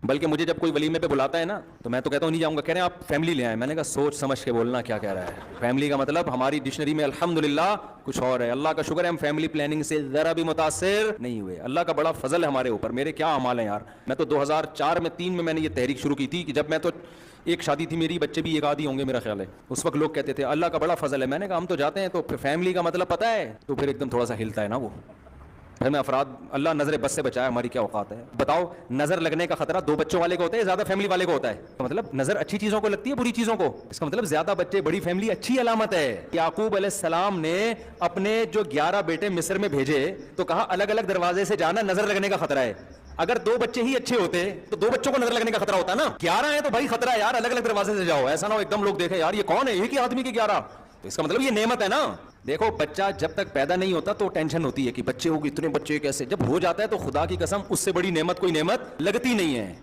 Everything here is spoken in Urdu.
بلکہ مجھے جب کوئی ولیمے پہ بلاتا ہے نا تو میں تو کہتا ہوں نہیں جاؤں گا. کہہ رہے ہیں آپ فیملی لے آئیں. میں نے کہا سوچ سمجھ کے بولنا کیا کہہ رہا ہے. فیملی کا مطلب ہماری ڈکشنری میں الحمدللہ کچھ اور ہے. اللہ کا شکر ہے ہم فیملی پلاننگ سے ذرا بھی متاثر نہیں ہوئے. اللہ کا بڑا فضل ہے ہمارے اوپر. میرے کیا اعمال ہیں یار. میں تو 2004 میں 3 میں نے یہ تحریک شروع کی تھی کہ جب میں تو ایک شادی تھی میری, بچے بھی ایک آدھی ہوں گے میرا خیال ہے. اس وقت لوگ کہتے تھے اللہ کا بڑا فضل ہے. میں نے کہا ہم تو جاتے ہیں تو فیملی کا مطلب پتہ ہے, تو پھر ایک دم تھوڑا سا ہلتا ہے نا وہ. پھر میں افراد, اللہ نظر بس سے بچائے, ہماری کیا اوقات ہے. بتاؤ نظر لگنے کا خطرہ 2 بچوں والے کو ہوتا ہے یا زیادہ فیملی والے کو ہوتا ہے؟ تو مطلب نظر اچھی چیزوں کو لگتی ہے بری چیزوں کو. اس کا مطلب زیادہ بچے بڑی فیملی اچھی علامت ہے. یعقوب علیہ السلام نے اپنے جو 11 بیٹے مصر میں بھیجے تو کہا الگ الگ دروازے سے جانا, نظر لگنے کا خطرہ ہے. اگر 2 بچے ہی اچھے ہوتے تو 2 بچوں کو نظر لگنے کا خطرہ ہوتا نا. 11 ہیں تو بھائی خطرہ ہے یار, الگ الگ دروازے سے جاؤ. ایسا نہ ہو ایک دم لوگ دیکھیں یار یہ کون ہے, ایک ہی آدمی کے 11. تو اس کا مطلب یہ نعمت ہے نا. دیکھو بچہ جب تک پیدا نہیں ہوتا تو ٹینشن ہوتی ہے کہ بچے ہوگی, اتنے بچے کیسے. جب ہو جاتا ہے تو خدا کی قسم اس سے بڑی نعمت کوئی نعمت لگتی نہیں ہے.